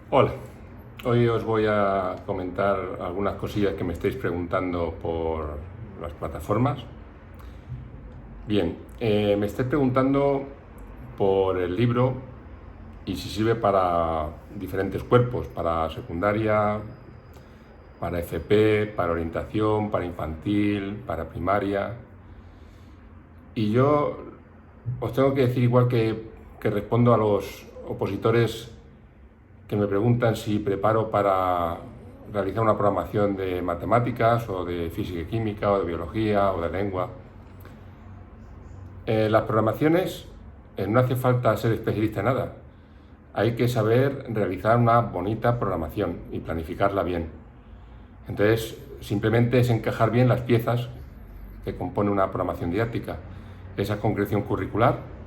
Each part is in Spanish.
Hola, hoy os voy a comentar algunas cosillas que me estáis preguntando por las plataformas. Bien, me estáis preguntando por el libro y si sirve para diferentes cuerpos, para secundaria, para FP, para orientación, para infantil, para primaria. Y yo os tengo que decir, igual que respondo a los opositores que me preguntan si preparo para realizar una programación de matemáticas o de física y química o de biología o de lengua. Las programaciones no hace falta ser especialista en nada. Hay que saber realizar una bonita programación y planificarla bien. Entonces, simplemente es encajar bien las piezas que compone una programación didáctica. Esa concreción curricular,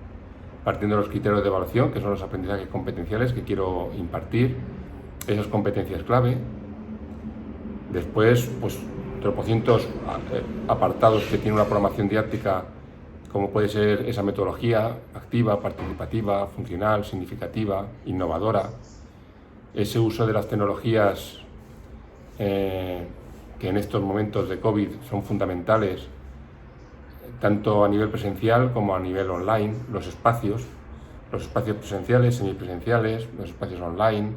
partiendo de los criterios de evaluación, que son los aprendizajes competenciales que quiero impartir, esas competencias clave. Después, pues, tropocientos apartados que tiene una programación didáctica, como puede ser esa metodología activa, participativa, funcional, significativa, innovadora, ese uso de las tecnologías que en estos momentos de COVID son fundamentales, tanto a nivel presencial como a nivel online, los espacios presenciales, semipresenciales, los espacios online,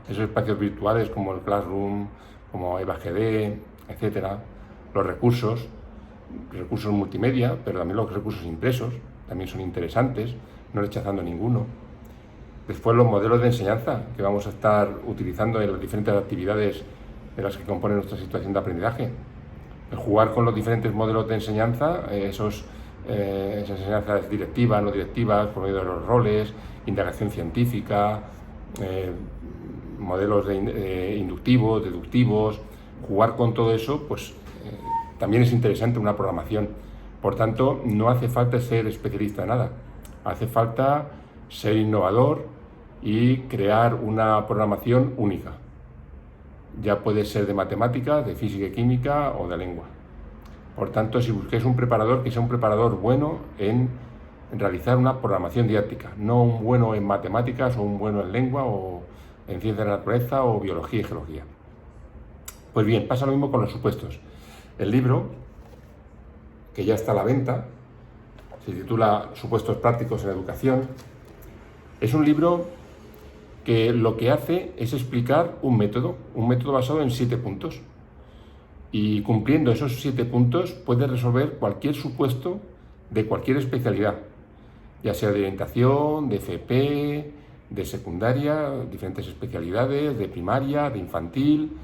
esos espacios virtuales como el Classroom, como EVAGD, etcétera, los recursos multimedia, pero también los recursos impresos, también son interesantes, no rechazando ninguno. Después los modelos de enseñanza que vamos a estar utilizando en las diferentes actividades de las que componen nuestra situación de aprendizaje. El jugar con los diferentes modelos de enseñanza, esas enseñanzas directivas, no directivas, por medio de los roles, indagación científica, modelos inductivos, deductivos, jugar con todo eso, pues también es interesante una programación. Por tanto, no hace falta ser especialista en nada, hace falta ser innovador y crear una programación única. Ya puede ser de matemáticas, de física y química o de lengua. Por tanto, si busquéis un preparador, que sea un preparador bueno en realizar una programación didáctica, no un bueno en matemáticas o un bueno en lengua o en ciencia de la naturaleza o biología y geología. Pues bien, pasa lo mismo con los supuestos. El libro, que ya está a la venta, se titula Supuestos prácticos en educación, es un libro que lo que hace es explicar un método basado en 7 puntos. Y cumpliendo esos 7 puntos puedes resolver cualquier supuesto de cualquier especialidad, ya sea de orientación, de FP, de secundaria, diferentes especialidades, de primaria, de infantil.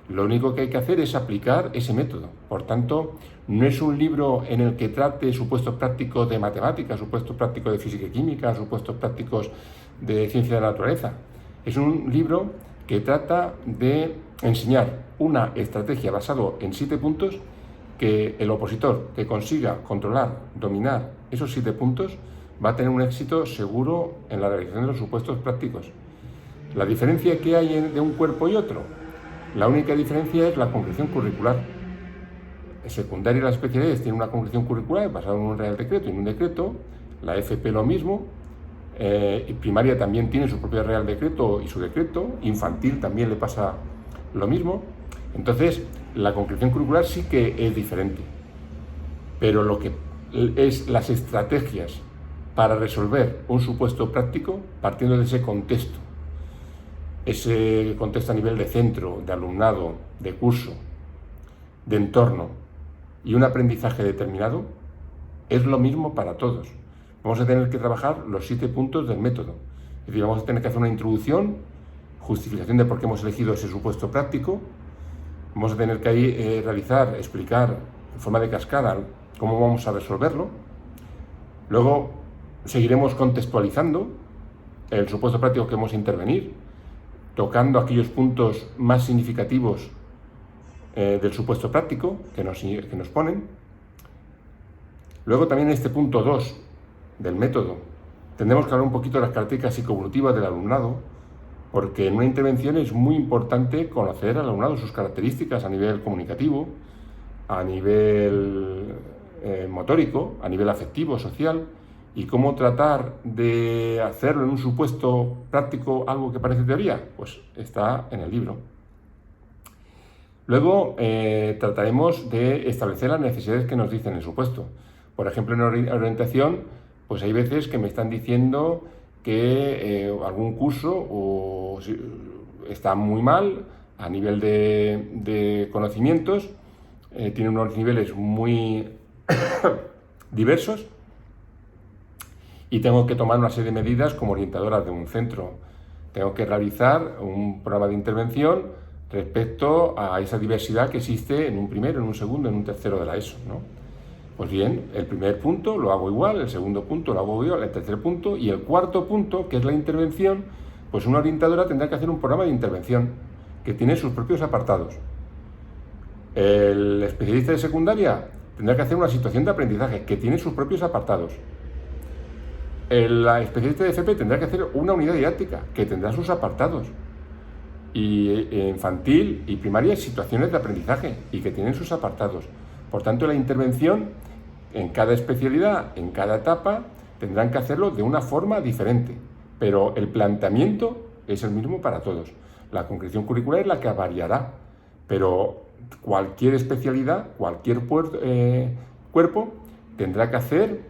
Lo único que hay que hacer es aplicar ese método. Por tanto, no es un libro en el que trate supuestos prácticos de matemáticas, supuestos prácticos de física y química, supuestos prácticos de ciencia de la naturaleza. Es un libro que trata de enseñar una estrategia basada en 7 puntos, que el opositor que consiga controlar, dominar esos 7 puntos, va a tener un éxito seguro en la realización de los supuestos prácticos. La diferencia que hay de un cuerpo y otro, la única diferencia es la concreción curricular. En secundaria las especialidades tienen una concreción curricular basada en un real decreto y en un decreto, la FP lo mismo, y primaria también tiene su propio real decreto y su decreto, infantil también le pasa lo mismo. Entonces, la concreción curricular sí que es diferente, pero lo que es las estrategias para resolver un supuesto práctico, partiendo de ese contexto a nivel de centro, de alumnado, de curso, de entorno y un aprendizaje determinado, es lo mismo para todos. Vamos a tener que trabajar los 7 puntos del método. Es decir, vamos a tener que hacer una introducción, justificación de por qué hemos elegido ese supuesto práctico. Vamos a tener que ahí explicar en forma de cascada cómo vamos a resolverlo. Luego seguiremos contextualizando el supuesto práctico que vamos a intervenir, tocando aquellos puntos más significativos del supuesto práctico que nos ponen. Luego también en este punto 2 del método tendremos que hablar un poquito de las características psicoevolutivas del alumnado, porque en una intervención es muy importante conocer al alumnado, sus características a nivel comunicativo, a nivel motórico, a nivel afectivo, social, ¿Y cómo tratar de hacerlo en un supuesto práctico algo que parece teoría? Pues está en el libro. Luego trataremos de establecer las necesidades que nos dicen el supuesto. Por ejemplo, en orientación, pues hay veces que me están diciendo que algún curso está muy mal a nivel de conocimientos, tiene unos niveles muy diversos y tengo que tomar una serie de medidas como orientadora de un centro. Tengo que realizar un programa de intervención respecto a esa diversidad que existe en un primero, en un segundo, en un tercero de la ESO, ¿no? Pues bien, el primer punto lo hago igual, el segundo punto lo hago igual, el tercer punto y el cuarto punto, que es la intervención, pues una orientadora tendrá que hacer un programa de intervención que tiene sus propios apartados. El especialista de secundaria tendrá que hacer una situación de aprendizaje que tiene sus propios apartados. El especialista de FP tendrá que hacer una unidad didáctica que tendrá sus apartados. Y infantil y primaria situaciones de aprendizaje y que tienen sus apartados. Por tanto, la intervención en cada especialidad, en cada etapa, tendrán que hacerlo de una forma diferente, pero el planteamiento es el mismo para todos. La concreción curricular es la que variará, pero cualquier especialidad, cualquier cuerpo tendrá que hacer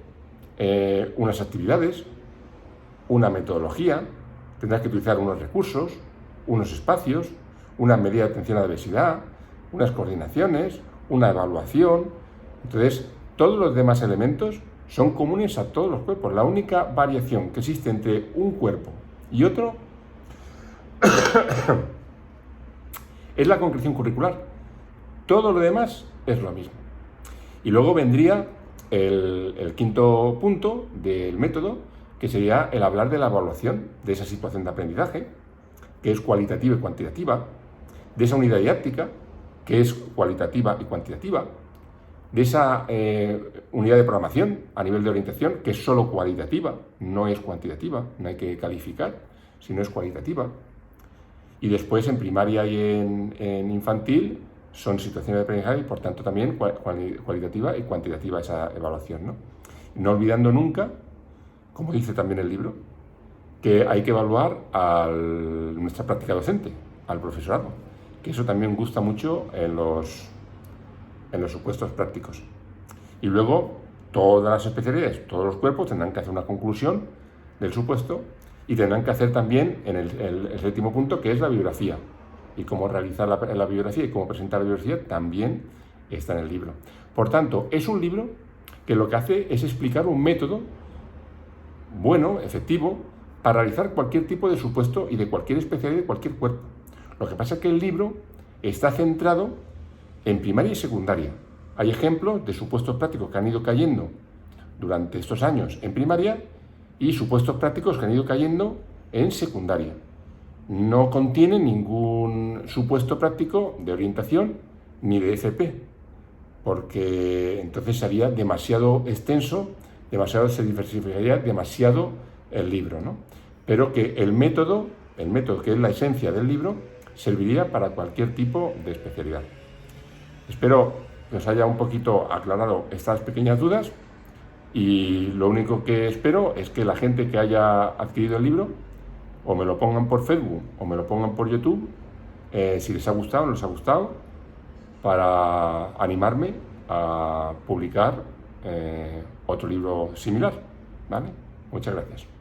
unas actividades, una metodología, tendrá que utilizar unos recursos, unos espacios, una medida de atención a la diversidad, unas coordinaciones, una evaluación. Entonces, todos los demás elementos son comunes a todos los cuerpos. La única variación que existe entre un cuerpo y otro es la concreción curricular. Todo lo demás es lo mismo. Y luego vendría el quinto punto del método, que sería el hablar de la evaluación de esa situación de aprendizaje, que es cualitativa y cuantitativa, de esa unidad didáctica, que es cualitativa y cuantitativa, de esa unidad de programación a nivel de orientación, que es solo cualitativa, no es cuantitativa, no hay que calificar, sino es cualitativa. Y después en primaria y en infantil son situaciones de aprendizaje y por tanto también cualitativa y cuantitativa esa evaluación, ¿no? No olvidando nunca, como dice también el libro, que hay que evaluar a nuestra práctica docente, al profesorado, que eso también gusta mucho en los supuestos prácticos. Y luego todas las especialidades, todos los cuerpos tendrán que hacer una conclusión del supuesto y tendrán que hacer también en el séptimo punto, que es la bibliografía. Y cómo realizar la bibliografía y cómo presentar la bibliografía también está en el libro. Por tanto, es un libro que lo que hace es explicar un método bueno, efectivo, para realizar cualquier tipo de supuesto y de cualquier especialidad de cualquier cuerpo. Lo que pasa es que el libro está centrado en primaria y secundaria. Hay ejemplos de supuestos prácticos que han ido cayendo durante estos años en primaria y supuestos prácticos que han ido cayendo en secundaria. No contiene ningún supuesto práctico de orientación ni de FP, porque entonces sería demasiado extenso, se diversificaría demasiado el libro, ¿no? Pero que el método que es la esencia del libro, serviría para cualquier tipo de especialidad. Espero que os haya un poquito aclarado estas pequeñas dudas y lo único que espero es que la gente que haya adquirido el libro o me lo pongan por Facebook o me lo pongan por YouTube, si les ha gustado o no les ha gustado, para animarme a publicar otro libro similar, ¿vale? Muchas gracias.